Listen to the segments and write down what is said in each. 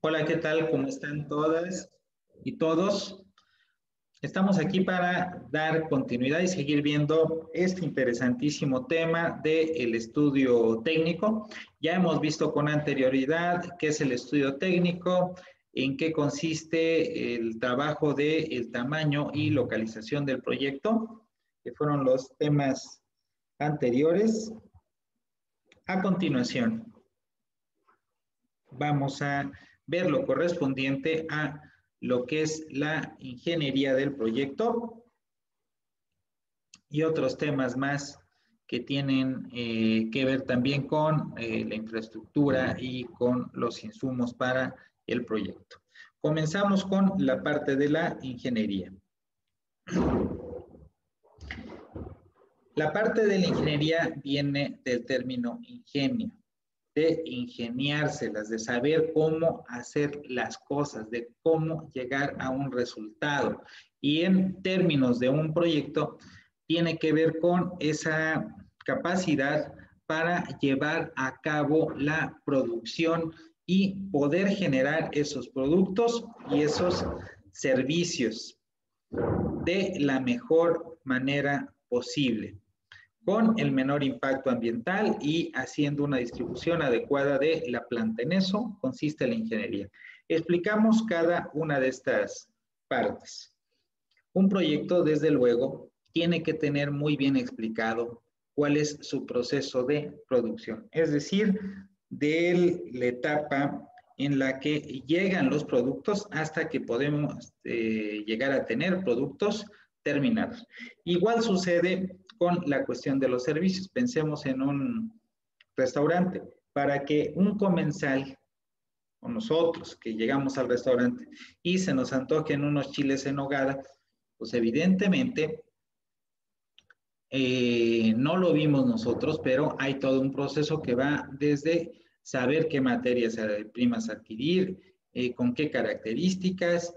Hola, ¿qué tal? ¿Cómo están todas y todos? Estamos aquí para dar continuidad y seguir viendo este interesantísimo tema del estudio técnico. Ya hemos visto con anterioridad qué es el estudio técnico, en qué consiste el trabajo del tamaño y localización del proyecto, que fueron los temas anteriores. A continuación, vamos a ver lo correspondiente a lo que es la ingeniería del proyecto y otros temas más que tienen que ver también con la infraestructura y con los insumos para el proyecto. Comenzamos con la parte de la ingeniería. La parte de la ingeniería viene del término ingenio, de ingeniárselas, de saber cómo hacer las cosas, de cómo llegar a un resultado. Y en términos de un proyecto, tiene que ver con esa capacidad para llevar a cabo la producción y poder generar esos productos y esos servicios de la mejor manera posible, con el menor impacto ambiental y haciendo una distribución adecuada de la planta. En eso consiste la ingeniería. Explicamos cada una de estas partes. Un proyecto, desde luego, tiene que tener muy bien explicado cuál es su proceso de producción, es decir, de la etapa en la que llegan los productos hasta que podemos llegar a tener productos terminados. Igual sucede con la cuestión de los servicios. Pensemos en un restaurante. Para que un comensal o nosotros que llegamos al restaurante y se nos antojen unos chiles en nogada, pues evidentemente no lo vimos nosotros, pero hay todo un proceso que va desde saber qué materias primas adquirir, con qué características,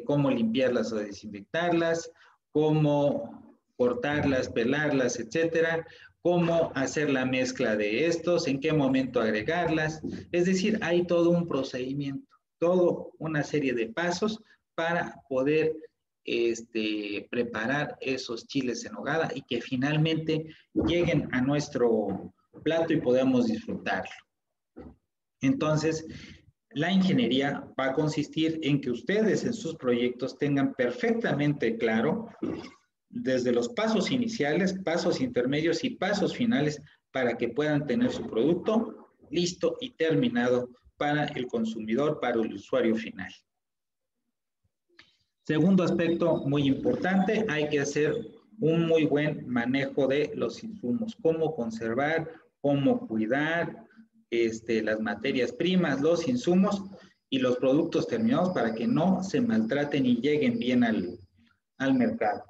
cómo limpiarlas o desinfectarlas, cómo cortarlas, pelarlas, etcétera, cómo hacer la mezcla de estos, en qué momento agregarlas. Es decir, hay todo un procedimiento, toda una serie de pasos para poder preparar esos chiles en nogada y que finalmente lleguen a nuestro plato y podamos disfrutarlo. Entonces, la ingeniería va a consistir en que ustedes en sus proyectos tengan perfectamente claro desde los pasos iniciales, pasos intermedios y pasos finales para que puedan tener su producto listo y terminado para el consumidor, para el usuario final. Segundo aspecto muy importante, hay que hacer un muy buen manejo de los insumos, cómo conservar, cómo cuidar las materias primas, los insumos y los productos terminados para que no se maltraten y lleguen bien al mercado.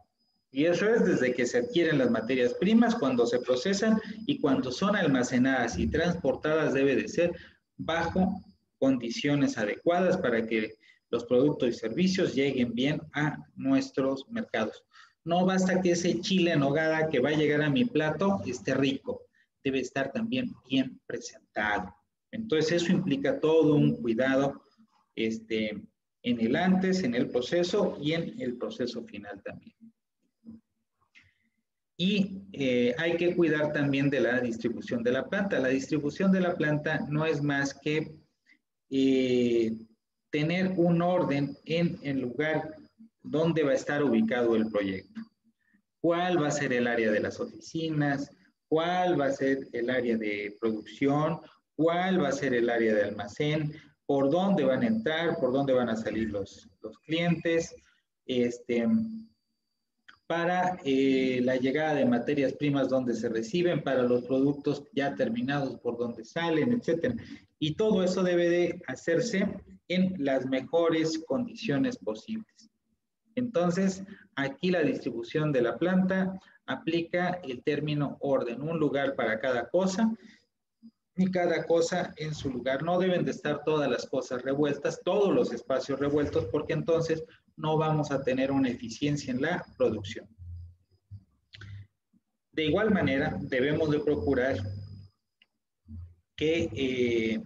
Y eso es desde que se adquieren las materias primas, cuando se procesan y cuando son almacenadas y transportadas debe de ser bajo condiciones adecuadas para que los productos y servicios lleguen bien a nuestros mercados. No basta que ese chile en nogada que va a llegar a mi plato esté rico, debe estar también bien presentado. Entonces eso implica todo un cuidado en el antes, en el proceso y en el proceso final también. Y hay que cuidar también de la distribución de la planta. La distribución de la planta no es más que tener un orden en el lugar donde va a estar ubicado el proyecto. ¿Cuál va a ser el área de las oficinas? ¿Cuál va a ser el área de producción? ¿Cuál va a ser el área de almacén? ¿Por dónde van a entrar? ¿Por dónde van a salir los clientes? Para la llegada de materias primas donde se reciben, para los productos ya terminados por donde salen, etcétera. Y todo eso debe de hacerse en las mejores condiciones posibles. Entonces, aquí la distribución de la planta aplica el término orden, un lugar para cada cosa y cada cosa en su lugar. No deben de estar todas las cosas revueltas, todos los espacios revueltos, porque entonces no vamos a tener una eficiencia en la producción. De igual manera, debemos de procurar que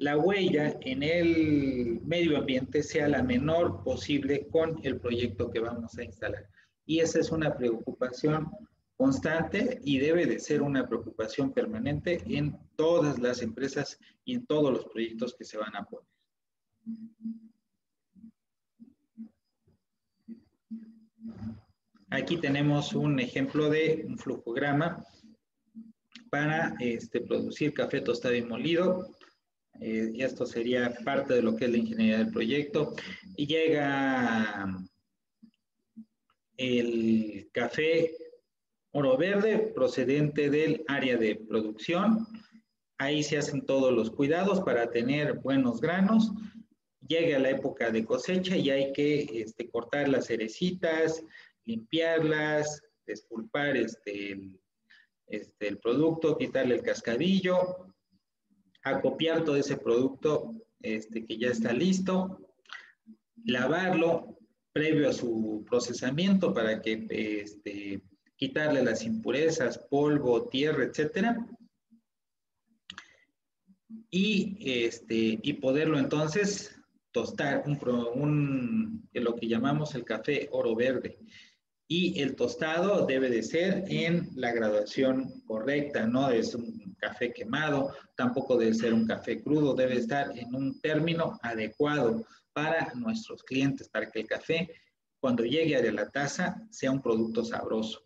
la huella en el medio ambiente sea la menor posible con el proyecto que vamos a instalar. Y esa es una preocupación constante y debe de ser una preocupación permanente en todas las empresas y en todos los proyectos que se van a poner. Aquí tenemos un ejemplo de un flujograma para producir café tostado y molido. Y esto sería parte de lo que es la ingeniería del proyecto. Y llega el café oro verde procedente del área de producción. Ahí se hacen todos los cuidados para tener buenos granos. Llega la época de cosecha y hay que cortar las cerecitas, limpiarlas, despulpar el producto, quitarle el cascarillo, acopiar todo ese producto que ya está listo, lavarlo previo a su procesamiento para que quitarle las impurezas, polvo, tierra, etcétera, y poderlo entonces tostar, lo que llamamos el café oro verde. Y el tostado debe de ser en la graduación correcta, no es un café quemado, tampoco debe ser un café crudo, debe estar en un término adecuado para nuestros clientes, para que el café, cuando llegue a la taza, sea un producto sabroso.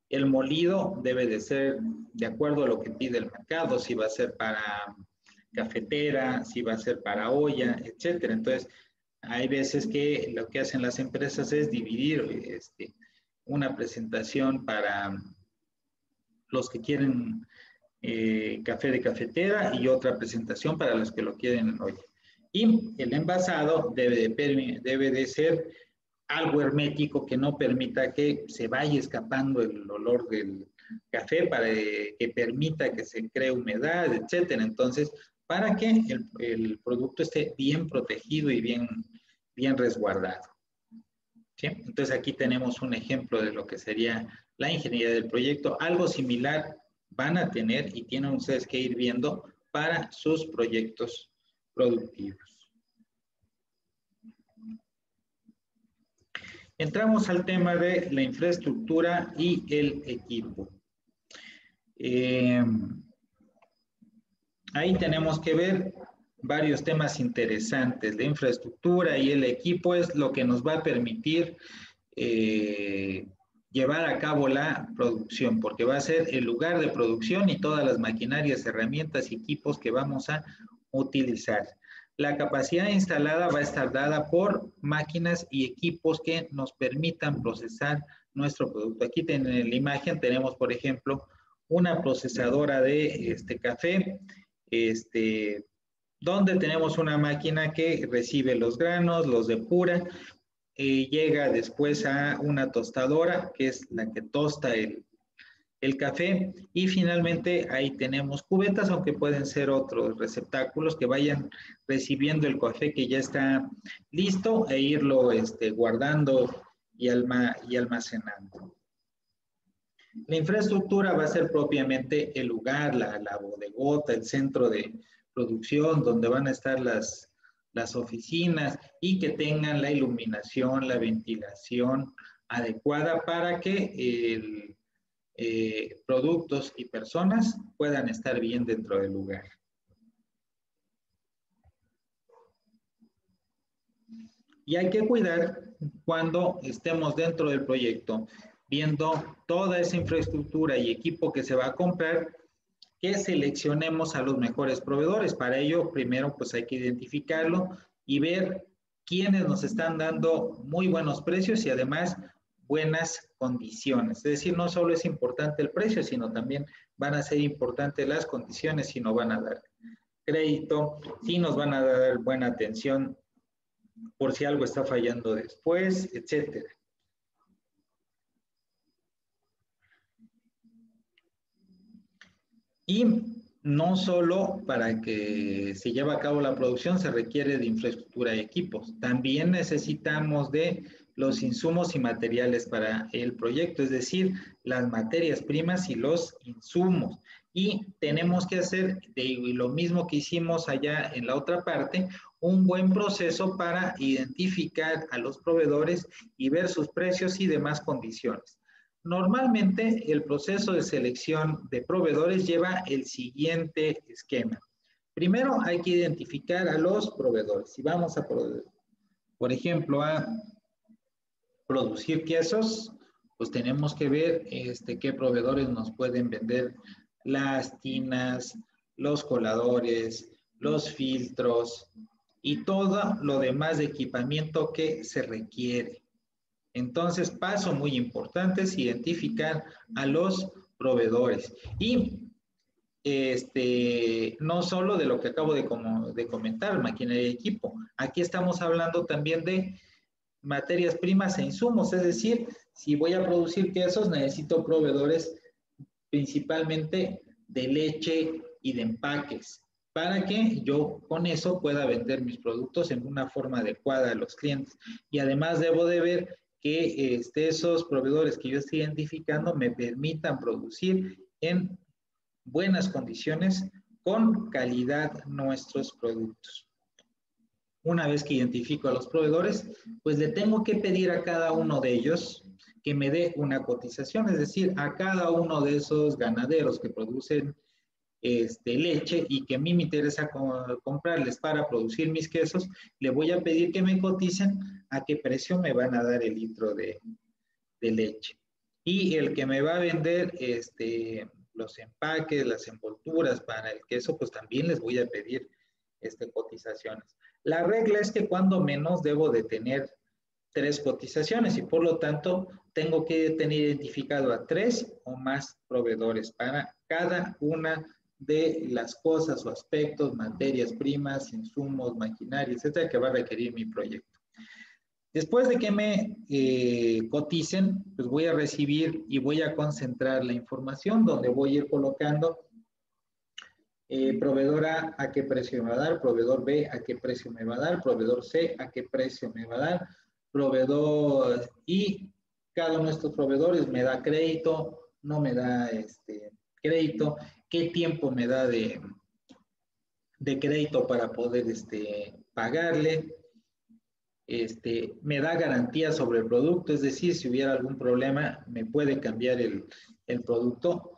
El molido debe de ser de acuerdo a lo que pide el mercado, si va a ser para cafetera, si va a ser para olla, etcétera. Entonces, hay veces que lo que hacen las empresas es dividir una presentación para los que quieren café de cafetera y otra presentación para los que lo quieren en olla. Y el envasado debe de ser algo hermético que no permita que se vaya escapando el olor del café, para que permita que se cree humedad, etcétera. Entonces, para que el producto esté bien protegido y bien resguardado. ¿Sí? Entonces, aquí tenemos un ejemplo de lo que sería la ingeniería del proyecto. Algo similar van a tener y tienen ustedes que ir viendo para sus proyectos productivos. Entramos al tema de la infraestructura y el equipo. Ahí tenemos que ver varios temas interesantes. La infraestructura y el equipo es lo que nos va a permitir llevar a cabo la producción, porque va a ser el lugar de producción y todas las maquinarias, herramientas y equipos que vamos a utilizar. La capacidad instalada va a estar dada por máquinas y equipos que nos permitan procesar nuestro producto. Aquí en la imagen tenemos, por ejemplo, una procesadora de café, donde tenemos una máquina que recibe los granos, los depura, llega después a una tostadora, que es la que tosta el café, y finalmente ahí tenemos cubetas, aunque pueden ser otros receptáculos que vayan recibiendo el café que ya está listo e irlo guardando y almacenando. La infraestructura va a ser propiamente el lugar, la bodegota, el centro de producción, donde van a estar las oficinas y que tengan la iluminación, la ventilación adecuada para que productos y personas puedan estar bien dentro del lugar. Y hay que cuidar cuando estemos dentro del proyecto, viendo toda esa infraestructura y equipo que se va a comprar, que seleccionemos a los mejores proveedores. Para ello, primero, pues hay que identificarlo y ver quiénes nos están dando muy buenos precios y además buenas condiciones. Es decir, no solo es importante el precio, sino también van a ser importantes las condiciones, si nos van a dar crédito, si nos van a dar buena atención por si algo está fallando después, etcétera. Y no solo para que se lleve a cabo la producción se requiere de infraestructura y equipos, también necesitamos de los insumos y materiales para el proyecto, es decir, las materias primas y los insumos. Y tenemos que hacer lo mismo que hicimos allá en la otra parte, un buen proceso para identificar a los proveedores y ver sus precios y demás condiciones. Normalmente el proceso de selección de proveedores lleva el siguiente esquema. Primero hay que identificar a los proveedores. Si vamos a, por ejemplo, a producir quesos, pues tenemos que ver qué proveedores nos pueden vender las tinas, los coladores, los filtros y todo lo demás de equipamiento que se requiere. Entonces, paso muy importante es identificar a los proveedores. Y no solo de lo que acabo de comentar, maquinaria y equipo. Aquí estamos hablando también de materias primas e insumos, es decir, si voy a producir quesos, necesito proveedores principalmente de leche y de empaques, para que yo con eso pueda vender mis productos en una forma adecuada a los clientes. Y además debo de ver que esos proveedores que yo estoy identificando me permitan producir en buenas condiciones, con calidad nuestros productos. Una vez que identifico a los proveedores, pues le tengo que pedir a cada uno de ellos que me dé una cotización, es decir, a cada uno de esos ganaderos que producen leche y que a mí me interesa comprarles para producir mis quesos, le voy a pedir que me coticen a qué precio me van a dar el litro de leche. Y el que me va a vender los empaques, las envolturas para el queso, pues también les voy a pedir cotizaciones. La regla es que cuando menos debo de tener 3 cotizaciones y por lo tanto tengo que tener identificado a 3 o más proveedores para cada una de las cosas o aspectos, materias primas, insumos, maquinaria, etcétera, que va a requerir mi proyecto. Después de que me coticen, pues voy a recibir y voy a concentrar la información donde voy a ir colocando proveedor A a qué precio me va a dar, proveedor B a qué precio me va a dar, proveedor C a qué precio me va a dar, proveedor y cada uno de estos proveedores me da crédito, no me da crédito, qué tiempo me da de crédito para poder pagarle, me da garantía sobre el producto, es decir, si hubiera algún problema, me puede cambiar el producto,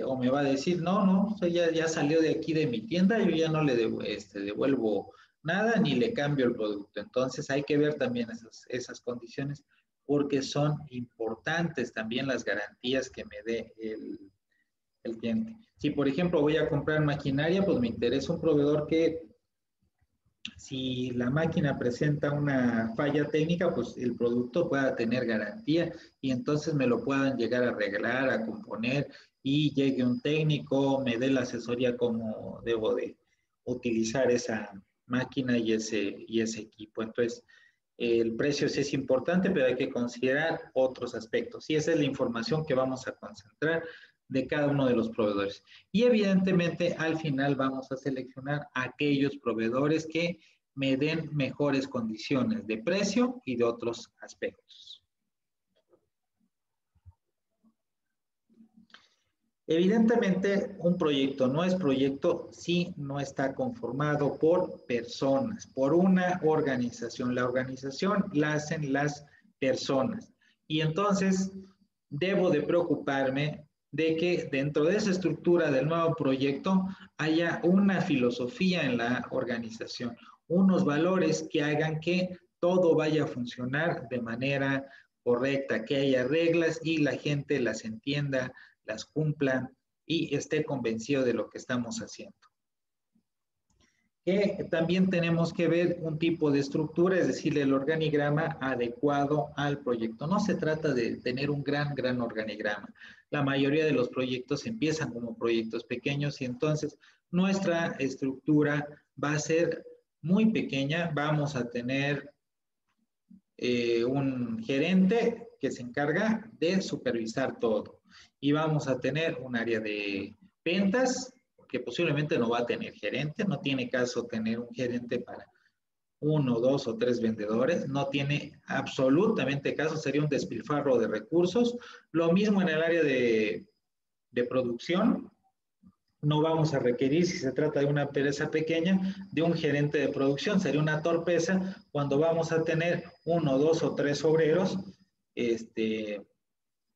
o me va a decir, no, ya salió de aquí de mi tienda, yo ya no le devuelvo nada ni le cambio el producto. Entonces hay que ver también esas condiciones porque son importantes también las garantías que me dé el cliente. Si, por ejemplo, voy a comprar maquinaria, pues me interesa un proveedor que si la máquina presenta una falla técnica, pues el producto pueda tener garantía y entonces me lo puedan llegar a arreglar, a componer y llegue un técnico, me dé la asesoría cómo debo de utilizar esa máquina y ese equipo. Entonces, el precio sí es importante, pero hay que considerar otros aspectos y esa es la información que vamos a concentrar de cada uno de los proveedores. Y evidentemente al final vamos a seleccionar aquellos proveedores que me den mejores condiciones de precio y de otros aspectos. Evidentemente, un proyecto no es proyecto si no está conformado por personas, por una organización. La organización la hacen las personas. Y entonces, debo de preocuparme de que dentro de esa estructura del nuevo proyecto haya una filosofía en la organización, unos valores que hagan que todo vaya a funcionar de manera correcta, que haya reglas y la gente las entienda, las cumplan y esté convencido de lo que estamos haciendo. También tenemos que ver un tipo de estructura, es decir, el organigrama adecuado al proyecto. No se trata de tener un gran organigrama. La mayoría de los proyectos empiezan como proyectos pequeños y entonces nuestra estructura va a ser muy pequeña. Vamos a tener un gerente que se encarga de supervisar todo y vamos a tener un área de ventas que posiblemente no va a tener gerente, no tiene caso tener un gerente para 1, 2 o 3 vendedores, no tiene absolutamente caso, sería un despilfarro de recursos. Lo mismo en el área de producción, no vamos a requerir, si se trata de una empresa pequeña, de un gerente de producción. Sería una torpeza cuando vamos a tener 1, 2 o 3 obreros,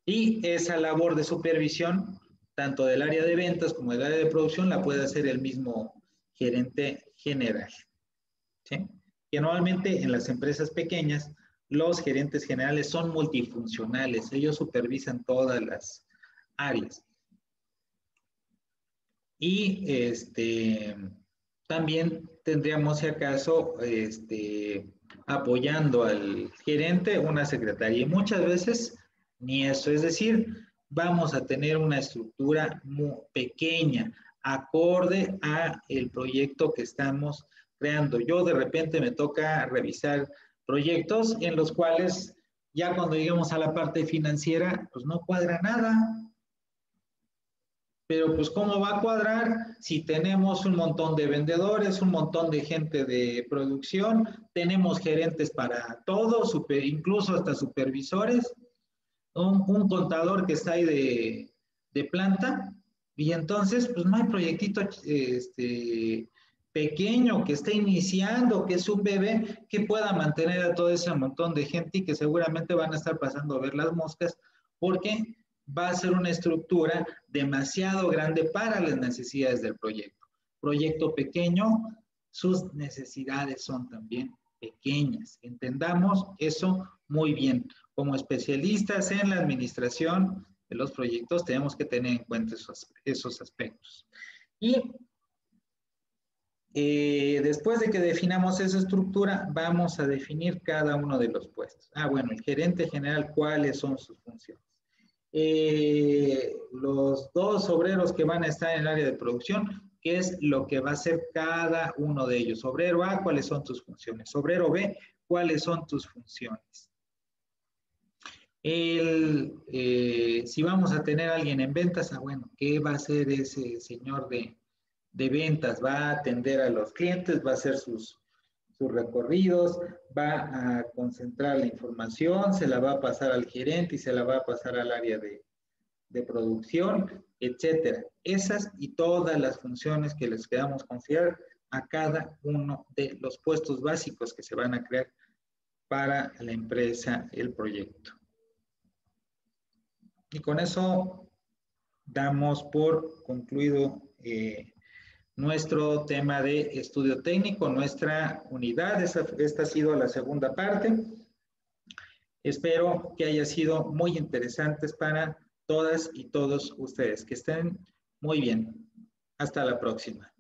y esa labor de supervisión, tanto del área de ventas como del área de producción, la puede hacer el mismo gerente general. ¿Sí? Que normalmente en las empresas pequeñas, los gerentes generales son multifuncionales, ellos supervisan todas las áreas. Y también tendríamos, si acaso, apoyando al gerente, una secretaria. Y muchas veces ni eso, es decir, vamos a tener una estructura muy pequeña, acorde a el proyecto que estamos creando. Yo de repente me toca revisar proyectos en los cuales ya cuando llegamos a la parte financiera, pues no cuadra nada. Pero pues ¿cómo va a cuadrar si tenemos un montón de vendedores, un montón de gente de producción, tenemos gerentes para todo, incluso hasta supervisores, un contador que está ahí de planta, y entonces pues no hay proyectito pequeño que esté iniciando, que es un bebé, que pueda mantener a todo ese montón de gente y que seguramente van a estar pasando a ver las moscas, porque va a ser una estructura demasiado grande para las necesidades del proyecto. Proyecto pequeño, sus necesidades son también pequeñas. Entendamos eso muy bien. Como especialistas en la administración de los proyectos, tenemos que tener en cuenta esos aspectos. Y después de que definamos esa estructura, vamos a definir cada uno de los puestos. Bueno, el gerente general, ¿cuáles son sus funciones? Los 2 obreros que van a estar en el área de producción, ¿qué es lo que va a hacer cada uno de ellos? Obrero A, ¿cuáles son tus funciones? Obrero B, ¿cuáles son tus funciones? Si vamos a tener a alguien en ventas, bueno, ¿qué va a hacer ese señor de ventas? Va a atender a los clientes, va a hacer sus recorridos, va a concentrar la información, se la va a pasar al gerente y se la va a pasar al área de producción, etcétera. Esas y todas las funciones que les queramos confiar a cada uno de los puestos básicos que se van a crear para la empresa, el proyecto. Y con eso damos por concluido nuestro tema de estudio técnico, nuestra unidad. Esta ha sido la segunda parte. Espero que haya sido muy interesantes para todas y todos ustedes. Que estén muy bien. Hasta la próxima.